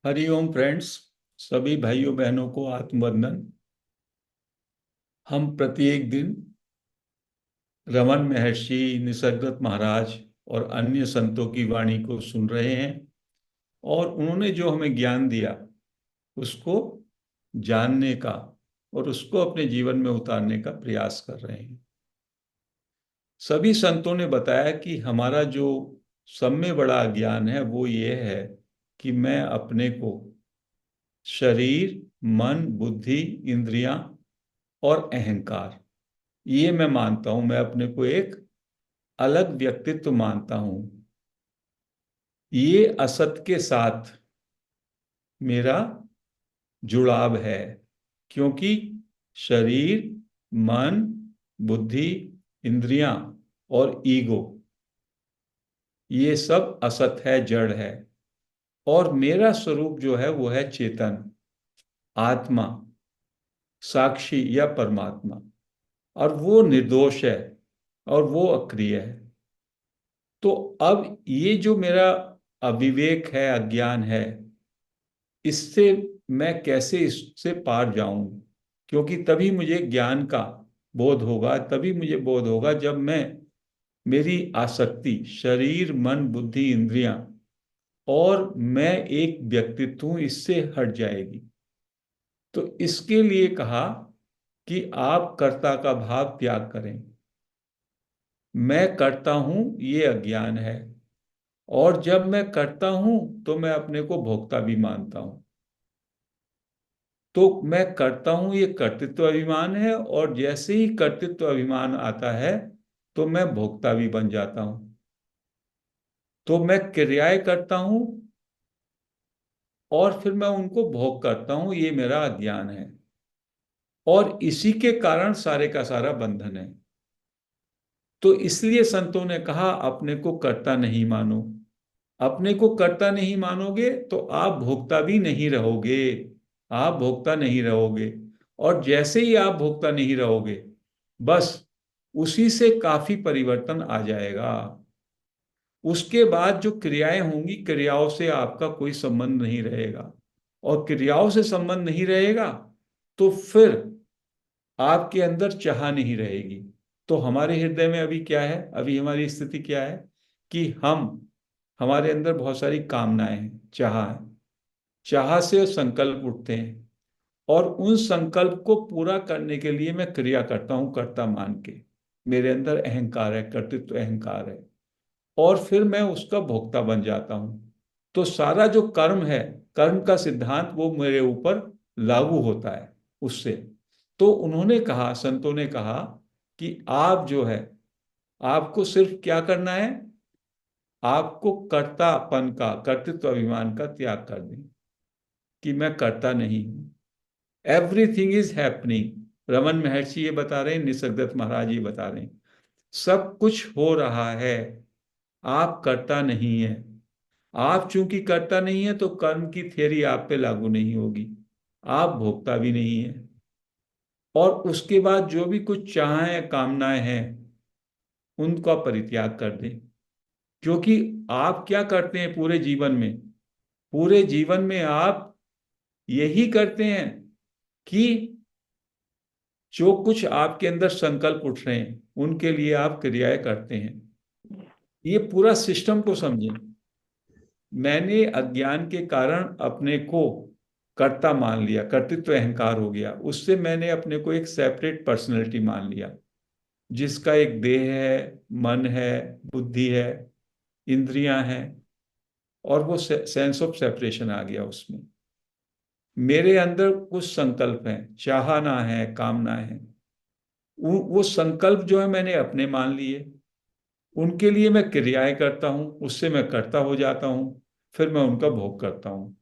Hariom friends. सभी भाइयों बहनों को आत्मवंदन। हम प्रत्येक दिन रमन महर्षि, निसर्गदत्त महाराज और अन्य संतों की वाणी को सुन रहे हैं और उन्होंने जो हमें ज्ञान दिया उसको जानने का और उसको अपने जीवन में उतारने का प्रयास कर रहे हैं। सभी संतों ने बताया कि हमारा जो सब में बड़ा अज्ञान है वो ये है कि मैं अपने को शरीर, मन, बुद्धि, इंद्रियां और अहंकार, ये मैं मानता हूं। मैं अपने को एक अलग व्यक्तित्व मानता हूं। ये असत के साथ मेरा जुड़ाव है, क्योंकि शरीर, मन, बुद्धि, इंद्रियां और ईगो, ये सब असत है, जड़ है। और मेरा स्वरूप जो है वो है चेतन, आत्मा, साक्षी या परमात्मा। और वो निर्दोष है और वो अक्रिय है। तो अब ये जो मेरा अविवेक है, अज्ञान है, इससे मैं कैसे इससे पार जाऊं? क्योंकि तभी मुझे ज्ञान का बोध होगा, तभी मुझे बोध होगा जब मैं मेरी आसक्ति शरीर, मन, बुद्धि, इंद्रियां और मैं एक व्यक्तित्व हूं, इससे हट जाएगी। तो इसके लिए कहा कि आप कर्ता का भाव त्याग करें। मैं करता हूं, ये अज्ञान है। और जब मैं करता हूं तो मैं अपने को भोक्ता भी मानता हूं। तो मैं करता हूं, ये कर्तृत्व अभिमान है। और जैसे ही कर्तृत्व अभिमान आता है तो मैं भोक्ता भी बन जाता हूं। तो मैं क्रियाएं करता हूं और फिर मैं उनको भोग करता हूं, ये मेरा अज्ञान है। और इसी के कारण सारे का सारा बंधन है। तो इसलिए संतों ने कहा अपने को कर्ता नहीं मानो। अपने को कर्ता नहीं मानोगे तो आप भोक्ता भी नहीं रहोगे। आप भोक्ता नहीं रहोगे। और जैसे ही आप भोक्ता नहीं रहोगे, बस उसी से काफी परिवर्तन आ जाएगा। उसके बाद जो क्रियाएं होंगी, क्रियाओं से आपका कोई संबंध नहीं रहेगा। और क्रियाओं से संबंध नहीं रहेगा तो फिर आपके अंदर चाह नहीं रहेगी। तो हमारे हृदय में अभी क्या है, अभी हमारी स्थिति क्या है कि हमारे अंदर बहुत सारी कामनाएं हैं, चाह है। चाह से संकल्प उठते हैं और उन संकल्प को पूरा करने के लिए मैं क्रिया करता हूं, कर्ता मान के। मेरे अंदर अहंकार है, कर्तृत्व अहंकार है। और फिर मैं उसका भोक्ता बन जाता हूं। तो सारा जो कर्म है, कर्म का सिद्धांत वो मेरे ऊपर लागू होता है उससे। तो उन्होंने कहा, संतों ने कहा कि आप जो है, आपको सिर्फ क्या करना है, आपको कर्तापन का, कर्तृत्व अभिमान का त्याग कर दें कि मैं करता नहीं हूं। एवरीथिंग इज हैपनिंग, रमन महर्षि ये बता रहे हैं, निसर्गदत्त महाराज ये बता रहे हैं। सब कुछ हो रहा है, आप करता नहीं है। आप चूंकि करता नहीं है तो कर्म की थ्योरी आप पे लागू नहीं होगी। आप भोगता भी नहीं है। और उसके बाद जो भी कुछ चाहें, कामनाएं हैं, उनका परित्याग कर दें। क्योंकि आप क्या करते हैं पूरे जीवन में? पूरे जीवन में आप यही करते हैं कि जो कुछ आपके अंदर संकल्प उठ रहे हैं उनके लिए आप क्रियाएं करते हैं। ये पूरा सिस्टम को समझें। मैंने अज्ञान के कारण अपने को कर्ता मान लिया, कर्तृत्व अहंकार हो गया। उससे मैंने अपने को एक सेपरेट पर्सनैलिटी मान लिया, जिसका एक देह है, मन है, बुद्धि है, इंद्रियां हैं। और वो सेंस ऑफ सेपरेशन आ गया उसमें। मेरे अंदर कुछ संकल्प हैं, चाहना है, कामना है। वो संकल्प जो है मैंने अपने मान लिए। उनके लिए मैं क्रियाएं करता हूं, उससे मैं कर्ता हो जाता हूं। फिर मैं उनका भोग करता हूं।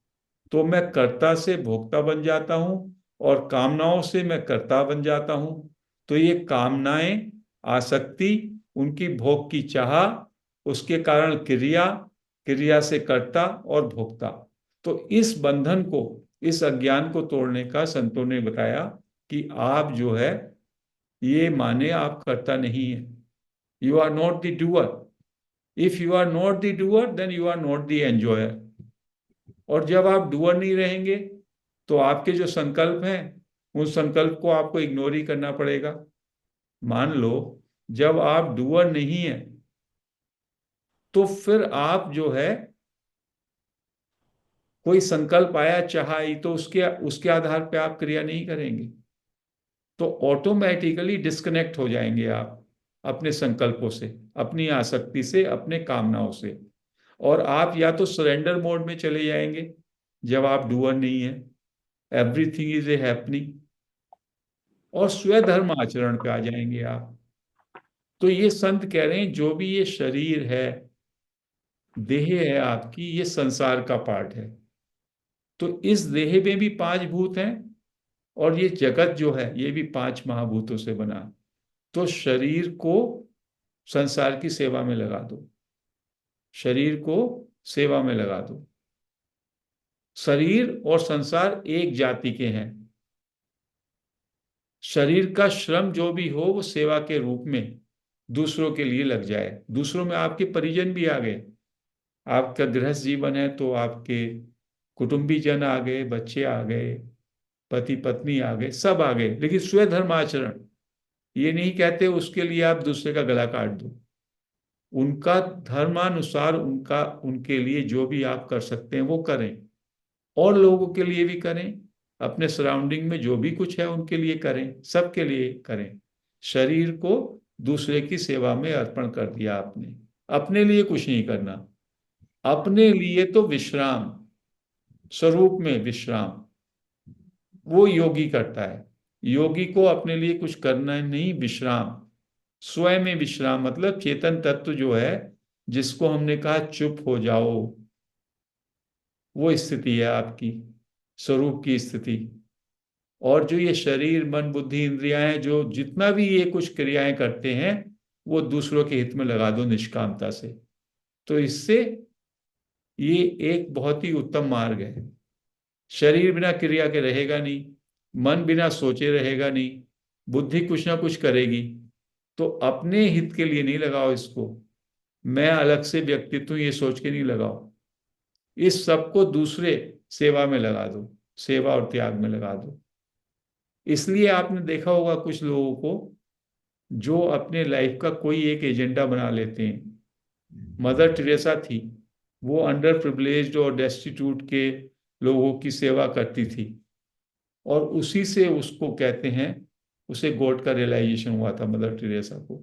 तो मैं कर्ता से भोक्ता बन जाता हूं और कामनाओं से मैं कर्ता बन जाता हूं। तो ये कामनाएं, आसक्ति, उनकी भोग की चाह, उसके कारण क्रिया, क्रिया से कर्ता और भोक्ता। तो इस बंधन को, इस अज्ञान को तोड़ने का संतों ने बताया कि आप जो है, ये माने आप कर्ता नहीं है। You are not the doer. If you are not the doer then you are not the enjoyer. और जब आप डूअर नहीं रहेंगे तो आपके जो संकल्प हैं उन संकल्प को आपको इग्नोर ही करना पड़ेगा। मान लो जब आप डूअर नहीं है तो फिर आप जो है कोई संकल्प आया चाहा ही तो उसके उसके आधार पे आप क्रिया नहीं करेंगे, तो ऑटोमेटिकली डिस्कनेक्ट हो जाएंगे आप अपने संकल्पों से, अपनी आसक्ति से, अपने कामनाओं से। और आप या तो सरेंडर मोड में चले जाएंगे जब आप डूअर नहीं है, एवरीथिंग इज ए हैपनिंग, और स्वधर्म आचरण पे आ जाएंगे आप। तो ये संत कह रहे हैं जो भी ये शरीर है, देह है आपकी, ये संसार का पार्ट है। तो इस देह में भी पांच भूत हैं और ये जगत जो है ये भी पांच महाभूतों से बना। तो शरीर को संसार की सेवा में लगा दो, शरीर को सेवा में लगा दो। शरीर और संसार एक जाति के हैं। शरीर का श्रम जो भी हो वो सेवा के रूप में दूसरों के लिए लग जाए। दूसरों में आपके परिजन भी आ गए, आपका गृहस्थ जीवन है तो आपके कुटुंबी जन आ गए, बच्चे आ गए, पति पत्नी आ गए, सब आ गए, लेकिन स्वधर्म आचरण ये नहीं कहते उसके लिए आप दूसरे का गला काट दो। उनका धर्मानुसार उनका उनके लिए जो भी आप कर सकते हैं वो करें, और लोगों के लिए भी करें, अपने सराउंडिंग में जो भी कुछ है उनके लिए करें, सबके लिए करें। शरीर को दूसरे की सेवा में अर्पण कर दिया आपने, अपने लिए कुछ नहीं करना। अपने लिए तो विश्राम, स्वरूप में विश्राम वो योगी करता है। योगी को अपने लिए कुछ करना नहीं, विश्राम, स्वयं में विश्राम, मतलब चेतन तत्व जो है जिसको हमने कहा चुप हो जाओ, वो स्थिति है आपकी स्वरूप की स्थिति। और जो ये शरीर मन बुद्धि इंद्रियां हैं, जो जितना भी ये कुछ क्रियाएं करते हैं वो दूसरों के हित में लगा दो निष्कामता से। तो इससे ये एक बहुत ही उत्तम मार्ग है। शरीर बिना क्रिया के रहेगा नहीं, मन बिना सोचे रहेगा नहीं, बुद्धि कुछ ना कुछ करेगी। तो अपने हित के लिए नहीं लगाओ इसको, मैं अलग से व्यक्तित्व ये सोच के नहीं लगाओ, इस सबको दूसरे सेवा में लगा दो, सेवा और त्याग में लगा दो। इसलिए आपने देखा होगा कुछ लोगों को जो अपने लाइफ का कोई एक एजेंडा बना लेते हैं। मदर टेरेसा थी, वो अंडर प्रिविलेज्ड और डेस्टिट्यूट के लोगों की सेवा करती थी, और उसी से उसको कहते हैं, उसे गॉड का रियलाइजेशन हुआ था मदर टेरेसा को।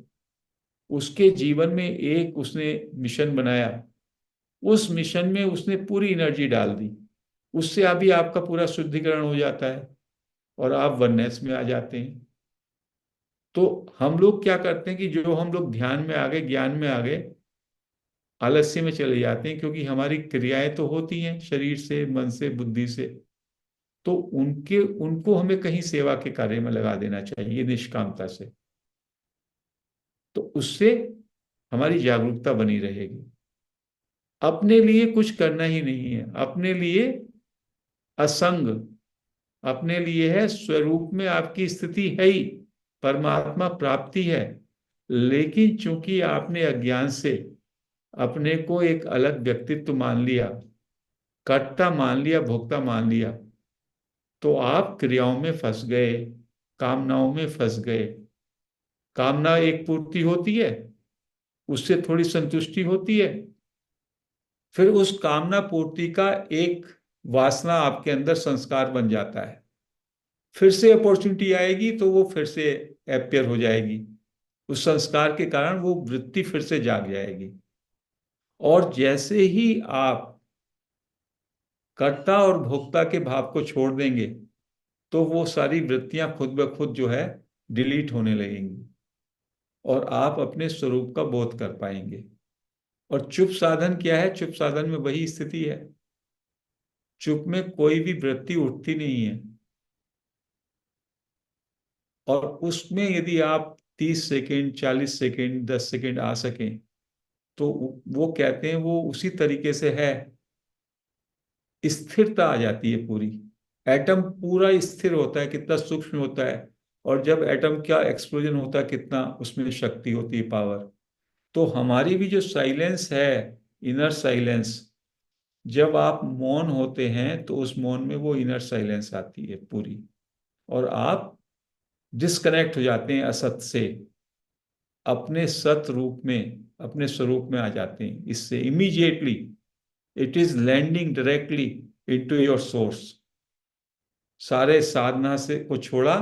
उसके जीवन में एक उसने मिशन बनाया, उस मिशन में उसने पूरी एनर्जी डाल दी, उससे अभी आपका पूरा शुद्धिकरण हो जाता है और आप वननेस में आ जाते हैं। तो हम लोग क्या करते हैं कि जो हम लोग ध्यान में आ गए, ज्ञान में आ गए, आलस्य में चले जाते हैं, क्योंकि हमारी क्रियाएं तो होती हैं शरीर से, मन से, बुद्धि से। तो उनके उनको हमें कहीं सेवा के कार्य में लगा देना चाहिए निष्कामता से, तो उससे हमारी जागरूकता बनी रहेगी। अपने लिए कुछ करना ही नहीं है, अपने लिए असंग, अपने लिए है स्वरूप में आपकी स्थिति है ही, परमात्मा प्राप्ति है। लेकिन चूंकि आपने अज्ञान से अपने को एक अलग व्यक्तित्व मान लिया, कर्ता मान लिया, भोक्ता मान लिया, तो आप क्रियाओं में फंस गए, कामनाओं में फंस गए। कामना एक पूर्ति होती है, उससे थोड़ी संतुष्टि होती है, फिर उस कामना पूर्ति का एक वासना आपके अंदर संस्कार बन जाता है। फिर से अपॉर्चुनिटी आएगी तो वो फिर से अपियर हो जाएगी, उस संस्कार के कारण वो वृत्ति फिर से जाग जाएगी। और जैसे ही आप कर्ता और भोक्ता के भाव को छोड़ देंगे तो वो सारी वृत्तियां खुद ब खुद जो है डिलीट होने लगेंगी और आप अपने स्वरूप का बोध कर पाएंगे। और चुप साधन क्या है? चुप साधन में वही स्थिति है, चुप में कोई भी वृत्ति उठती नहीं है। और उसमें यदि आप 30 सेकेंड, 40 सेकेंड, 10 सेकेंड आ सकें तो वो कहते हैं वो उसी तरीके से है, स्थिरता आ जाती है पूरी। एटम पूरा स्थिर होता है, कितना सूक्ष्म होता है, और जब एटम का एक्सप्लोजन होता है कितना उसमें शक्ति होती है, पावर। तो हमारी भी जो साइलेंस है, इनर साइलेंस, जब आप मौन होते हैं तो उस मौन में वो इनर साइलेंस आती है पूरी, और आप डिस्कनेक्ट हो जाते हैं असत से, अपने सत रूप में, अपने स्वरूप में आ जाते हैं। इससे immediately it is landing directly into your source. सारे साधना से को छोड़ा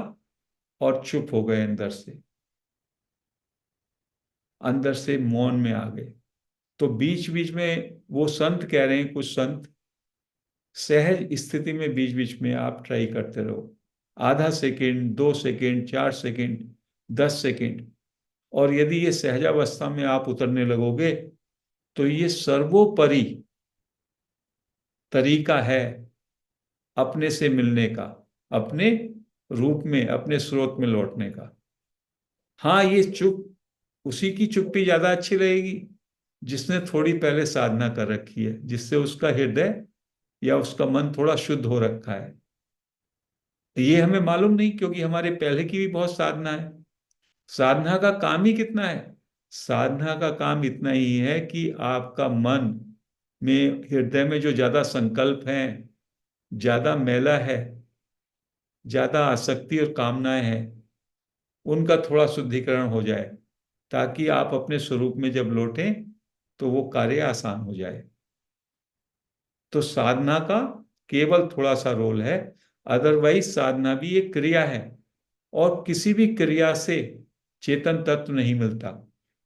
और चुप हो गए, अंदर से, अंदर से मौन में आ गए। तो बीच बीच में वो संत कह रहे हैं, कुछ संत, सहज स्थिति में बीच बीच में आप ट्राई करते रहो, आधा सेकेंड, 2 सेकेंड, 4 सेकेंड, 10 सेकेंड। और यदि ये सहजावस्था में आप उतरने लगोगे तो ये सर्वोपरि तरीका है अपने से मिलने का, अपने रूप में, अपने स्रोत में लौटने का। हाँ, ये चुप, उसी की चुप्पी ज्यादा अच्छी रहेगी जिसने थोड़ी पहले साधना कर रखी है, जिससे उसका हृदय या उसका मन थोड़ा शुद्ध हो रखा है। ये हमें मालूम नहीं, क्योंकि हमारे पहले की भी बहुत साधना है। साधना का काम ही कितना है? साधना का काम इतना ही है कि आपका मन में, हृदय में जो ज्यादा संकल्प हैं, ज्यादा मैला है, ज्यादा आसक्ति और कामनाएं हैं, उनका थोड़ा शुद्धिकरण हो जाए, ताकि आप अपने स्वरूप में जब लौटें तो वो कार्य आसान हो जाए। तो साधना का केवल थोड़ा सा रोल है, अदरवाइज साधना भी एक क्रिया है। और किसी भी क्रिया से चेतन तत्व नहीं मिलता,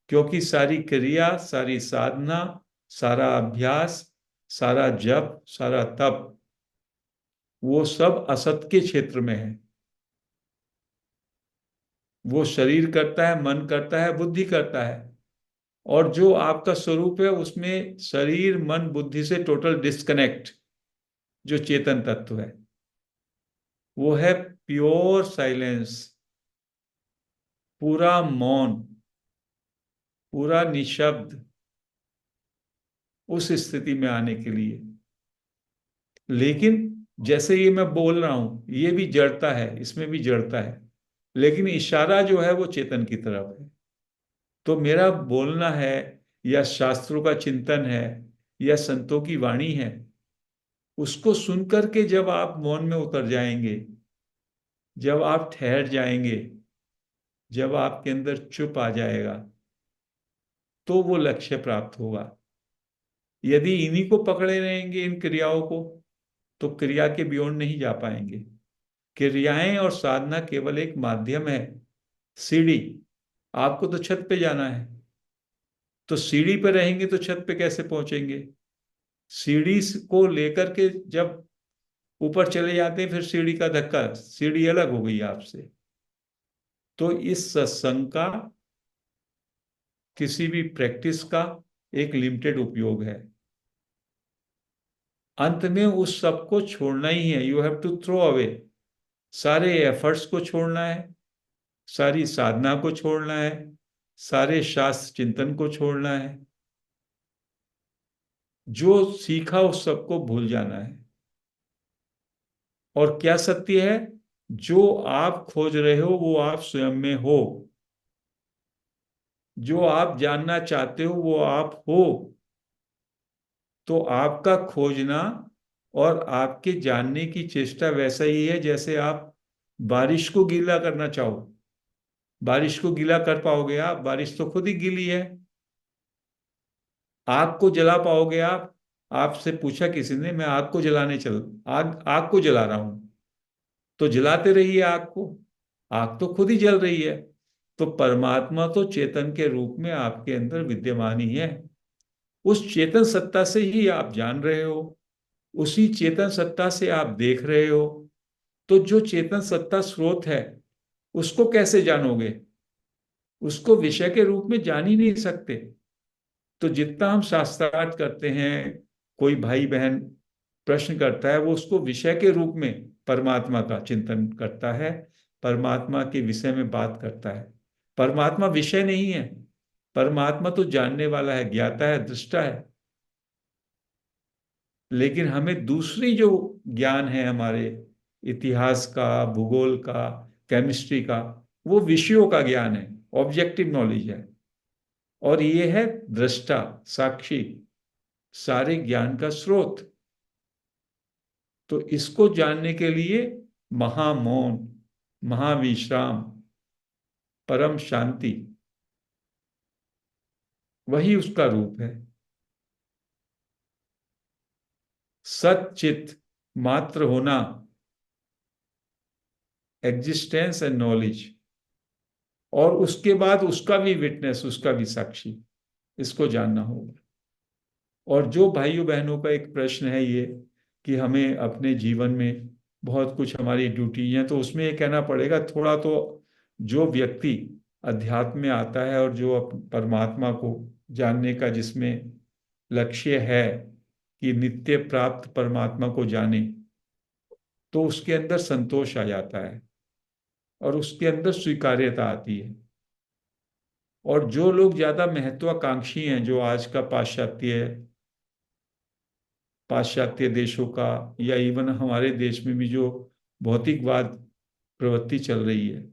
क्योंकि सारी क्रिया, सारी साधना, सारा अभ्यास, सारा जप, सारा तप, वो सब असत के क्षेत्र में है। वो शरीर करता है, मन करता है, बुद्धि करता है। और जो आपका स्वरूप है उसमें शरीर, मन, बुद्धि से टोटल डिस्कनेक्ट जो चेतन तत्व है, वो है प्योर साइलेंस, पूरा मौन, पूरा निशब्द। उस स्थिति में आने के लिए, लेकिन जैसे ये मैं बोल रहा हूं, ये भी जड़ता है, इसमें भी जड़ता है, लेकिन इशारा जो है वो चेतन की तरफ है। तो मेरा बोलना है, या शास्त्रों का चिंतन है, या संतों की वाणी है, उसको सुनकर के जब आप मौन में उतर जाएंगे, जब आप ठहर जाएंगे, जब आपके अंदर चुप आ जाएगा, तो वो लक्ष्य प्राप्त होगा। यदि इन्हीं को पकड़े रहेंगे, इन क्रियाओं को, तो क्रिया के बियॉन्ड नहीं जा पाएंगे। क्रियाएं और साधना केवल एक माध्यम है, सीढ़ी। आपको तो छत पे जाना है, तो सीढ़ी पे रहेंगे तो छत पे कैसे पहुंचेंगे? सीढ़ी को लेकर के जब ऊपर चले जाते हैं, फिर सीढ़ी का धक्का, सीढ़ी अलग हो गई आपसे। तो इस सत्संग का, किसी भी प्रैक्टिस का एक लिमिटेड उपयोग है। अंत में उस सब को छोड़ना ही है। You have to throw away, सारे एफर्ट्स को छोड़ना है, सारी साधना को छोड़ना है, सारे शास्त्र चिंतन को छोड़ना है, जो सीखा उस सबको भूल जाना है। और क्या सत्य है? जो आप खोज रहे हो वो आप स्वयं में हो। जो आप जानना चाहते हो वो आप हो। तो आपका खोजना और आपके जानने की चेष्टा वैसा ही है जैसे आप बारिश को गीला करना चाहो। बारिश को गीला कर पाओगे आप? बारिश तो खुद ही गीली है। आग को जला पाओगे आप? आपसे पूछा किसी ने, मैं आग को जलाने चल, आग आग को जला रहा हूं, तो जलाते रहिए आग को, आग तो खुद ही जल रही है। तो परमात्मा तो चेतन के रूप में आपके अंदर विद्यमान ही है। उस चेतन सत्ता से ही आप जान रहे हो, उसी चेतन सत्ता से आप देख रहे हो। तो जो चेतन सत्ता स्रोत है, उसको कैसे जानोगे? उसको विषय के रूप में जान ही नहीं सकते। तो जितना हम शास्त्रार्थ करते हैं, कोई भाई बहन प्रश्न करता है, वो उसको विषय के रूप में परमात्मा का चिंतन करता है, परमात्मा के विषय में बात करता है। परमात्मा विषय नहीं है। परमात्मा तो जानने वाला है, ज्ञाता है, दृष्टा है। लेकिन हमें दूसरी जो ज्ञान है हमारे, इतिहास का, भूगोल का, केमिस्ट्री का, वो विषयों का ज्ञान है, ऑब्जेक्टिव नॉलेज है। और ये है दृष्टा, साक्षी, सारे ज्ञान का स्रोत। तो इसको जानने के लिए महामौन, महाविश्राम, परम शांति, वही उसका रूप है। सच्चित मात्र होना, एग्जिस्टेंस एंड नॉलेज, और उसके बाद उसका भी विटनेस, उसका भी साक्षी, इसको जानना होगा। और जो भाइयों बहनों का एक प्रश्न है ये कि हमें अपने जीवन में बहुत कुछ हमारी ड्यूटी है, तो उसमें ये कहना पड़ेगा थोड़ा तो, जो व्यक्ति अध्यात्म में आता है और जो परमात्मा को जानने का जिसमें लक्ष्य है कि नित्य प्राप्त परमात्मा को जाने, तो उसके अंदर संतोष आ जाता है और उसके अंदर स्वीकार्यता आती है। और जो लोग ज्यादा महत्वाकांक्षी हैं, जो आज का पाश्चात्य देशों का, या इवन हमारे देश में भी जो भौतिकवाद प्रवृत्ति चल रही है,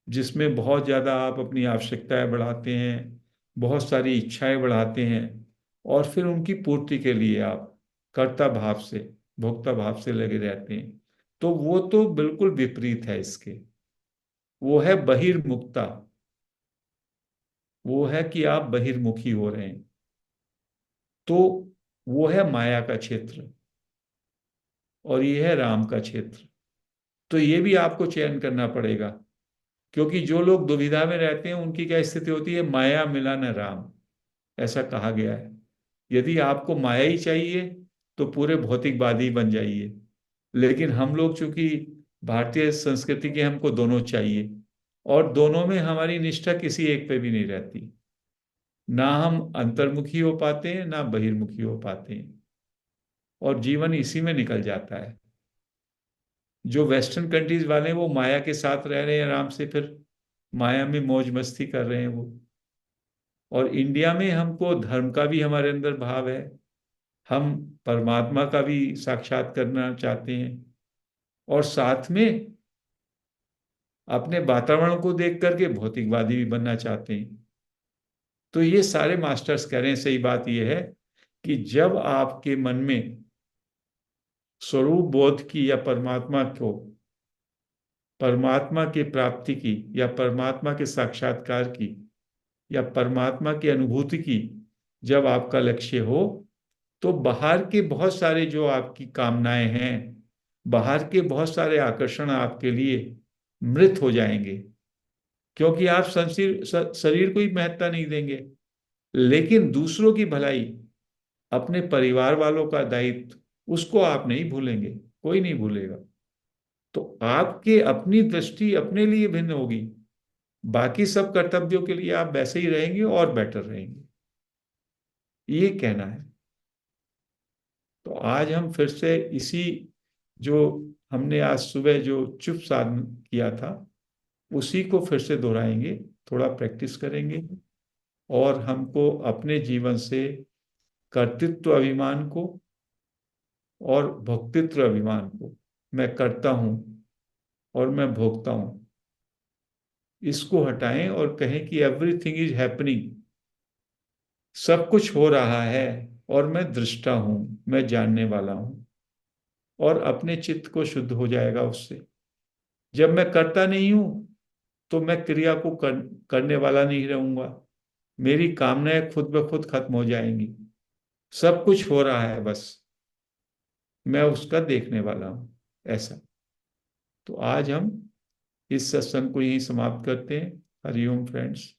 जिसमें बहुत ज्यादा आप अपनी आवश्यकताएं बढ़ाते हैं, बहुत सारी इच्छाएं बढ़ाते हैं, और फिर उनकी पूर्ति के लिए आप कर्ता भाव से, भोक्ता भाव से लगे रहते हैं, तो वो तो बिल्कुल विपरीत है इसके। वो है बहिर्मुखता, वो है कि आप बहिर्मुखी हो रहे हैं। तो वो है माया का क्षेत्र और ये है राम का क्षेत्र। तो ये भी आपको चयन करना पड़ेगा, क्योंकि जो लोग दुविधा में रहते हैं उनकी क्या स्थिति होती है, माया मिला न राम, ऐसा कहा गया है। यदि आपको माया ही चाहिए तो पूरे भौतिकवादी बन जाइए। लेकिन हम लोग चूंकि भारतीय संस्कृति के, हमको दोनों चाहिए, और दोनों में हमारी निष्ठा किसी एक पे भी नहीं रहती। ना हम अंतर्मुखी हो पाते हैं, ना बहिर्मुखी हो पाते हैं, और जीवन इसी में निकल जाता है। जो वेस्टर्न कंट्रीज वाले हैं वो माया के साथ रह रहे हैं आराम से, फिर माया में मौज मस्ती कर रहे हैं वो। और इंडिया में हमको धर्म का भी हमारे अंदर भाव है, हम परमात्मा का भी साक्षात करना चाहते हैं, और साथ में अपने वातावरण को देख करके भौतिकवादी भी बनना चाहते हैं। तो ये सारे मास्टर्स कह रहे हैं, सही बात यह है कि जब आपके मन में स्वरूप बोध की, या परमात्मा की प्राप्ति की, या परमात्मा के साक्षात्कार की, या परमात्मा की अनुभूति की जब आपका लक्ष्य हो, तो बाहर के बहुत सारे जो आपकी कामनाएं हैं, बाहर के बहुत सारे आकर्षण आपके लिए मृत हो जाएंगे, क्योंकि आप शरीर को ही महत्ता नहीं देंगे। लेकिन दूसरों की भलाई, अपने परिवार वालों का दायित्व, उसको आप नहीं भूलेंगे, कोई नहीं भूलेगा। तो आपके अपनी दृष्टि अपने लिए भिन्न होगी, बाकी सब कर्तव्यों के लिए आप वैसे ही रहेंगे और बेटर रहेंगे, ये कहना है। तो आज हम फिर से इसी, जो हमने आज सुबह जो चुप साधन किया था, उसी को फिर से दोहराएंगे, थोड़ा प्रैक्टिस करेंगे, और हमको अपने जीवन से कर्तृत्व अभिमान को और भोक्तृत्व अभिमान को, मैं करता हूं और मैं भोगता हूं, इसको हटाएं और कहें कि एवरीथिंग इज हैपनिंग, सब कुछ हो रहा है, और मैं दृष्टा हूं, मैं जानने वाला हूं। और अपने चित्त को शुद्ध हो जाएगा उससे। जब मैं करता नहीं हूं तो मैं क्रिया को करने वाला नहीं रहूंगा, मेरी कामनाएं खुद ब खुद खत्म हो जाएंगी। सब कुछ हो रहा है, बस मैं उसका देखने वाला हूं, ऐसा। तो आज हम इस सत्संग को यहीं समाप्त करते हैं। हरिओम फ्रेंड्स।